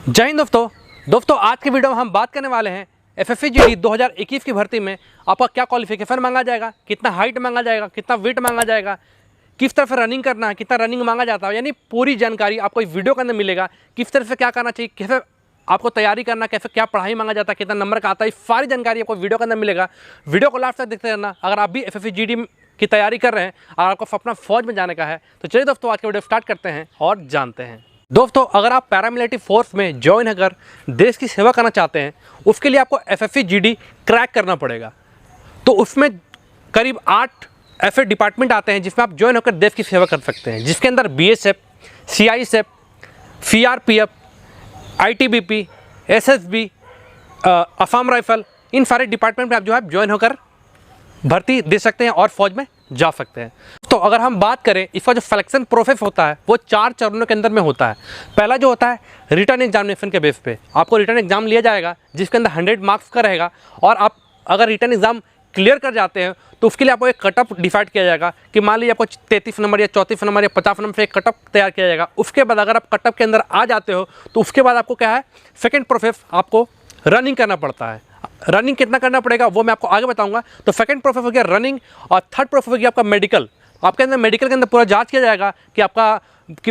जय हिंद दोस्तों आज की वीडियो में हम बात करने वाले हैं एफएफजी 2021 की भर्ती में आपका क्या क्वालिफिकेशन मांगा जाएगा, कितना हाइट मांगा जाएगा, कितना वेट मांगा जाएगा, किस तरह से रनिंग करना है, कितना रनिंग मांगा जाता है, यानी पूरी जानकारी आपको इस वीडियो के अंदर मिलेगा। किस तरह से क्या करना चाहिए, कैसे आपको तैयारी करना, कैसे क्या पढ़ाई मांगा जाता है, कितना नंबर का आता है, सारी जानकारी आपको वीडियो के अंदर मिलेगा। वीडियो को लास्ट तक देखते रहना। अगर आप भी एफएफजी की तैयारी कर रहे हैं और आपको अपना फौज में जाने का है तो चलिए दोस्तों आज की वीडियो स्टार्ट करते हैं और जानते हैं। दोस्तों अगर आप पैरामिलिट्री फोर्स में ज्वाइन होकर देश की सेवा करना चाहते हैं उसके लिए आपको एफएफजी क्रैक करना पड़ेगा। तो उसमें करीब 8 ऐसे डिपार्टमेंट आते हैं जिसमें आप ज्वाइन होकर देश की सेवा कर सकते हैं, जिसके अंदर BSF, CISF, CRPF, ITBP, SSB, Assam rifle, इन सारे डिपार्टमेंट में आप जो है ज्वाइन होकर भर्ती दे सकते हैं और फौज में जा सकते हैं। तो अगर हम बात करें इसका जो सिलेक्शन प्रोसेस होता है वो 4 चरणों के अंदर में होता है। पहला जो होता है रिटर्न एग्जामिनेशन के बेस पे आपको रिटर्न एग्जाम लिया जाएगा जिसके अंदर 100 मार्क्स का रहेगा और आप अगर रिटर्न एग्जाम क्लियर कर जाते हैं तो उसके लिए आपको एक कटअप डिसाइड किया जाएगा कि मान लीजिए आपको 33 नंबर या 34 नंबर या 50 नंबर से एक कटअप तैयार किया जाएगा। उसके बाद अगर आप कटअप के अंदर आ जाते हो तो उसके बाद आपको क्या है, सेकेंड प्रोसेस आपको रनिंग करना पड़ता है। रनिंग कितना करना पड़ेगा वो मैं आपको आगे बताऊंगा। तो सेकंड प्रोसेस हो गया रनिंग और थर्ड प्रोसेस हो गया आपका मेडिकल। आपके अंदर मेडिकल के अंदर पूरा जांच किया जाएगा कि आपका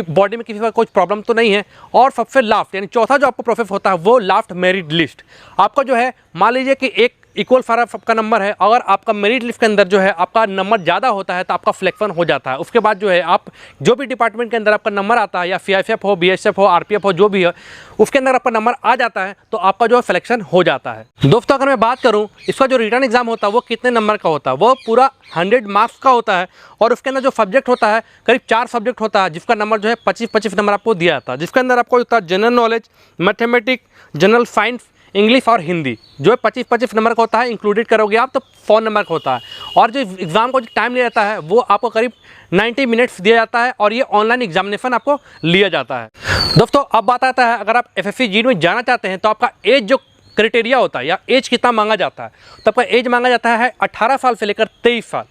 बॉडी में किसी का कोई प्रॉब्लम तो नहीं है। और सबसे लास्ट यानी चौथा जो आपका प्रोसेस होता है वो लास्ट मेरिट लिस्ट। आपका जो है मान लीजिए कि एक इक्वल फारा सबका नंबर है, अगर आपका मेरिट लिस्ट के अंदर जो है आपका नंबर ज़्यादा होता है तो आपका सिलेक्शन हो जाता है। उसके बाद जो है आप जो भी डिपार्टमेंट के अंदर आपका नंबर आता है या सीआईएसएफ हो, बीएसएफ हो, आरपीएफ हो, जो भी है उसके अंदर आपका नंबर आ जाता है तो आपका जो है सिलेक्शन हो जाता है। दोस्तों अगर मैं बात करूं इसका जो रिटर्न एग्जाम होता है वो कितने नंबर का होता है, वो पूरा 100 मार्क्स का होता है और उसके अंदर जो सब्जेक्ट होता है करीब 4 सब्जेक्ट होता है जिसका नंबर जो है 25-25 नंबर आपको दिया जाता है। जिसके अंदर आपको होता है general knowledge, mathematics, general science, English और हिंदी जो है 25-25 नंबर का होता है। इंक्लूडेड करोगे आप तो 4 नंबर का होता है। और जो एग्ज़ाम का जो टाइम लिया जाता है वो आपको करीब 90 मिनट्स दिया जाता है और ये ऑनलाइन एग्जामिनेशन आपको लिया जाता है। दोस्तों अब बात आता है अगर आप एफएफजी में जाना चाहते हैं तो आपका एज जो क्राइटेरिया होता है या एज कितना मांगा जाता है तो आपका एज मांगा जाता है 18 साल से लेकर 23 साल।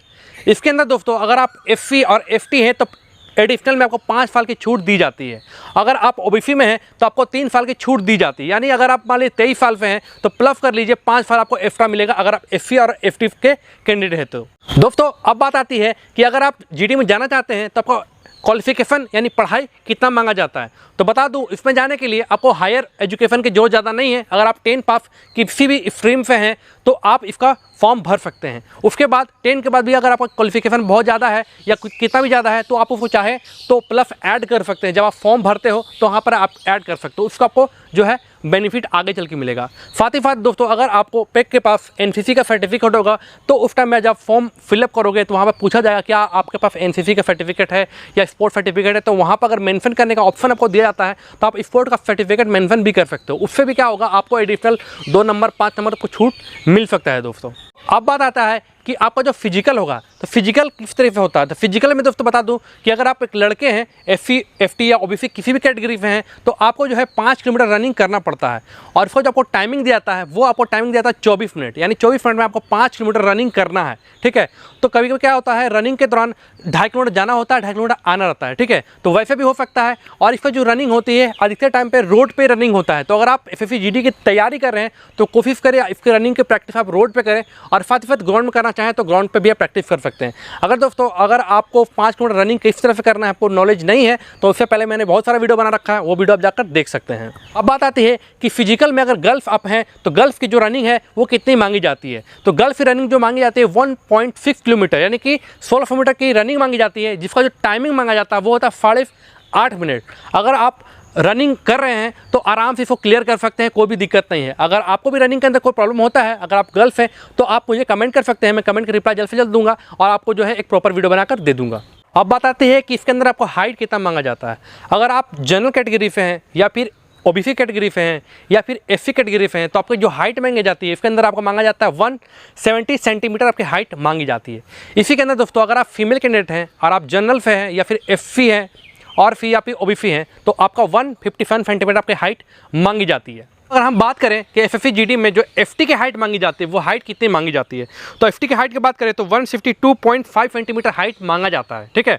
इसके अंदर दोस्तों अगर आप एफसी और एफटी हैं तो एडिशनल में आपको 5 साल की छूट दी जाती है। अगर आप ओबीसी में हैं तो आपको 3 साल की छूट दी जाती है। यानी अगर आप मान लीजिए 23 साल पे हैं तो प्लस कर लीजिए 5 साल आपको एक्स्ट्रा मिलेगा अगर आप एफसी और एफटी के कैंडिडेट हैं तो। दोस्तों अब बात आती है कि अगर आप जीडी में जाना चाहते हैं तो आपको क्वालिफिकेशन यानी पढ़ाई कितना मांगा जाता है। तो बता दूं इसमें जाने के लिए आपको हायर एजुकेशन की जरूरत ज़्यादा नहीं है। अगर आप 10 पास किसी भी स्ट्रीम से हैं तो आप इसका फॉर्म भर सकते हैं। उसके बाद 10 के बाद भी अगर आपका क्वालिफिकेशन बहुत ज़्यादा है या कितना भी ज़्यादा है तो आप उसको चाहे तो प्लस ऐड कर सकते हैं। जब आप फॉर्म भरते हो तो वहाँ पर आप ऐड कर सकते हो, उसका आपको जो है बेनिफिट आगे चल के मिलेगा। साथ ही साथ दोस्तों अगर आपको पैक के पास एनसीसी का सर्टिफिकेट होगा तो उस टाइम में जब फॉर्म फिलअप करोगे तो वहाँ पर पूछा जाएगा क्या आपके पास एनसीसी का सर्टिफिकेट है या स्पोर्ट सर्टिफिकेट है। तो वहाँ पर अगर मेंशन करने का ऑप्शन आपको दिया जाता है तो आप स्पोर्ट का सर्टिफिकेट मेंशन भी कर सकते हो। उससे भी क्या होगा आपको एडिशनल 2 नंबर 5 नंबर को छूट मिल सकता है। दोस्तों अब बात आता है कि आपका जो फिजिकल होगा तो फिजिकल किस तरह से होता है। तो फिजिकल में दोस्तों बता दूं कि अगर आप एक लड़के हैं एफसी, एफटी या ओबीसी किसी भी कैटेगरी में हैं तो आपको जो है 5 किलोमीटर रनिंग करना पड़ता है। और इसको जो आपको टाइमिंग दिया जाता है वो आपको टाइमिंग दिया जाता है 24 मिनट, यानी 24 मिनट में आपको 5 किलोमीटर रनिंग करना है। ठीक है, तो कभी कभी क्या होता है रनिंग के दौरान 2.5 किलोमीटर जाना होता है, 2.5 किलोमीटर आना रहता है। ठीक है, तो वैसे भी हो सकता है। और इसका जो रनिंग होती है अधिकतर टाइम पे रोड पे रनिंग होता है। तो अगर आप एफएफजी की तैयारी कर रहे हैं तो कोशिश करें इसकी रनिंग की प्रैक्टिस आप रोड पे करें और साथ ही साथ ग्राउंड में करना चाहें तो ग्राउंड पे भी आप प्रैक्टिस कर सकते हैं। अगर दोस्तों अगर आपको 5 किलोमीटर रनिंग किस तरह से करना है आपको नॉलेज नहीं है तो उससे पहले मैंने बहुत सारा वीडियो बना रखा है, वो वीडियो आप जाकर देख सकते हैं। अब बात आती है कि फिजिकल में अगर गर्ल्स आप हैं तो गर्ल्स की जो रनिंग है वो कितनी मांगी जाती है। तो गर्ल्स की रनिंग जो मांगी जाती है 1.6 किलोमीटर यानी कि 16 मीटर की रनिंग मांगी जाती है, जिसका जो टाइमिंग मांगा जाता है वो होता है 8.5 मिनट। अगर आप रनिंग कर रहे हैं तो आराम से इसको क्लियर कर सकते हैं, कोई भी दिक्कत नहीं है। अगर आपको भी रनिंग के अंदर कोई प्रॉब्लम होता है, अगर आप गर्ल्स हैं तो आप मुझे कमेंट कर सकते हैं, मैं कमेंट का रिप्लाई जल्द से जल्द दूंगा और आपको जो है एक प्रॉपर वीडियो बनाकर दे दूंगा। अब बात आती है कि इसके अंदर आपको हाइट कितना मांगा जाता है। अगर आप जनरल कैटेगरी से हैं या फिर ओबीसी कैटेगरी से हैं या फिर एससी कैटेगरी से हैं तो आपको जो हाइट मांगी जाती है इसके अंदर आपको मांगा जाता है 170 सेंटीमीटर आपकी हाइट मांगी जाती है। इसी के अंदर दोस्तों अगर आप फीमेल कैंडिडेट हैं और आप जनरल से हैं या फिर एफसी हैं और फिर या फिर ओबीसी हैं तो आपका 157 सेंटीमीटर आपकी हाइट मांगी जाती है। अगर हम बात करें कि एफएफजी में जो एफटी की हाइट मांगी जाती है वो हाइट कितनी मांगी जाती है तो एफटी की हाइट की बात करें तो 162.5 सेंटीमीटर हाइट मांगा जाता है। ठीक है,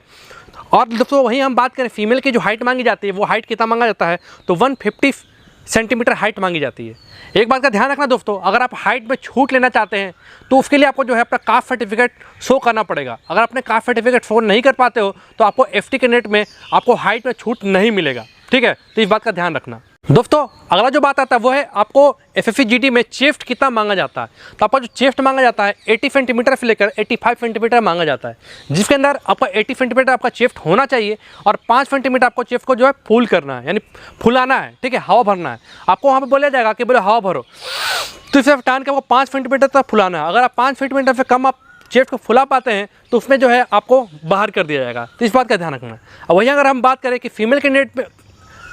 और दोस्तों वहीं हम बात करें फीमेल की जो हाइट मांगी जाती है वो हाइट कितना मांगा जाता है तो 150 सेंटीमीटर हाइट मांगी जाती है। एक बात का ध्यान रखना दोस्तों, अगर आप हाइट में छूट लेना चाहते हैं तो उसके लिए आपको जो है अपना कास्ट सर्टिफिकेट शो करना पड़ेगा। अगर अपने कास्ट सर्टिफिकेट शो नहीं कर पाते हो तो आपको FT कैंडिडेट में आपको हाइट में छूट नहीं मिलेगा, ठीक है। तो इस बात का ध्यान रखना दोस्तों। अगला जो बात आता है वो है आपको FFE GD में चेस्ट कितना मांगा जाता है। तो आपका जो चेस्ट मांगा जाता है 80 सेंटीमीटर से लेकर 85 सेंटीमीटर मांगा जाता है, जिसके अंदर आपका 80 सेंटीमीटर आपका चेस्ट होना चाहिए और 5 सेंटीमीटर आपको चेस्ट को जो है फूल करना है, यानी फुलाना है, ठीक है, हवा भरना है। आपको वहाँ पर बोला जाएगा कि बोले हवा भरो, तो इसे टान के आपको 5 सेंटीमीटर तक फुलाना है। अगर आप 5 सेंटीमीटर से कम आप चेस्ट को फुला पाते हैं तो उसमें जो है आपको बाहर कर दिया जाएगा। तो इस बात का ध्यान रखना है। अब वहीं अगर हम बात करें कि फीमेल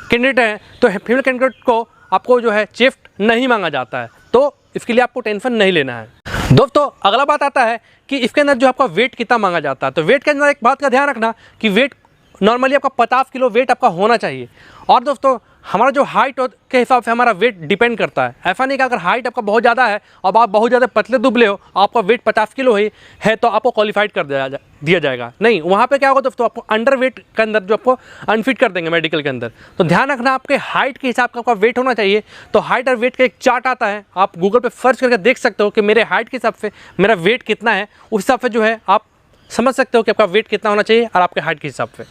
कैंडिडेट है तो फीमेल कैंडिडेट को आपको जो है चेस्ट नहीं मांगा जाता है, तो इसके लिए आपको टेंशन नहीं लेना है दोस्तों। अगला बात आता है कि इसके अंदर जो आपका वेट कितना मांगा जाता है। तो वेट के अंदर एक बात का ध्यान रखना कि वेट नॉर्मली आपका 50 किलो वेट आपका होना चाहिए। और दोस्तों हमारा जो हाइट के हिसाब से हमारा वेट डिपेंड करता है। ऐसा नहीं कि अगर हाइट आपका बहुत ज़्यादा है और आप बहुत ज़्यादा पतले दुबले हो, आपका वेट 50 किलो ही है तो आपको क्वालिफाइड कर दिया जाएगा, नहीं। वहाँ पे क्या होगा दोस्तों, आपको अंडर वेट के अंदर जो आपको अनफिट कर देंगे मेडिकल के अंदर। तो ध्यान रखना आपके हाइट के हिसाब का आपका वेट होना चाहिए। तो हाइट और वेट का एक चार्ट आता है, आप गूगल पे सर्च करके देख सकते हो कि मेरे हाइट के हिसाब से मेरा वेट कितना है। उस हिसाब से जो है आप समझ सकते हो कि आपका वेट कितना होना चाहिए और आपके हाइट के हिसाब से।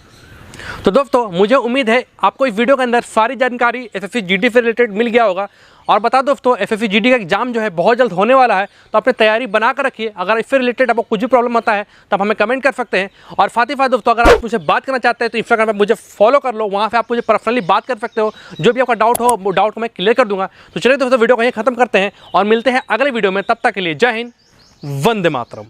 तो दोस्तों मुझे उम्मीद है आपको इस वीडियो के अंदर सारी जानकारी FFE GD से रिलेटेड मिल गया होगा। और बता दोस्तों FFE GD का एग्जाम जो है बहुत जल्द होने वाला है, तो अपनी तैयारी बना कर रखिए। अगर इससे रिलेटेड आपको कुछ भी प्रॉब्लम आता है तो आप हमें कमेंट कर सकते हैं। और साथ ही साथ दोस्तों अगर आप मुझे बात करना चाहते हैं तो इंस्टाग्राम पर मुझे फॉलो कर लो, वहाँ से आप मुझे पर्सनली बात कर सकते हो। जो भी आपका डाउट हो वो डाउट को मैं क्लियर कर दूँगा। तो चलिए दोस्तों वीडियो को यहीं खत्म करते हैं और मिलते हैं अगले वीडियो में। तब तक के लिए जय हिंद, वंदे मातरम।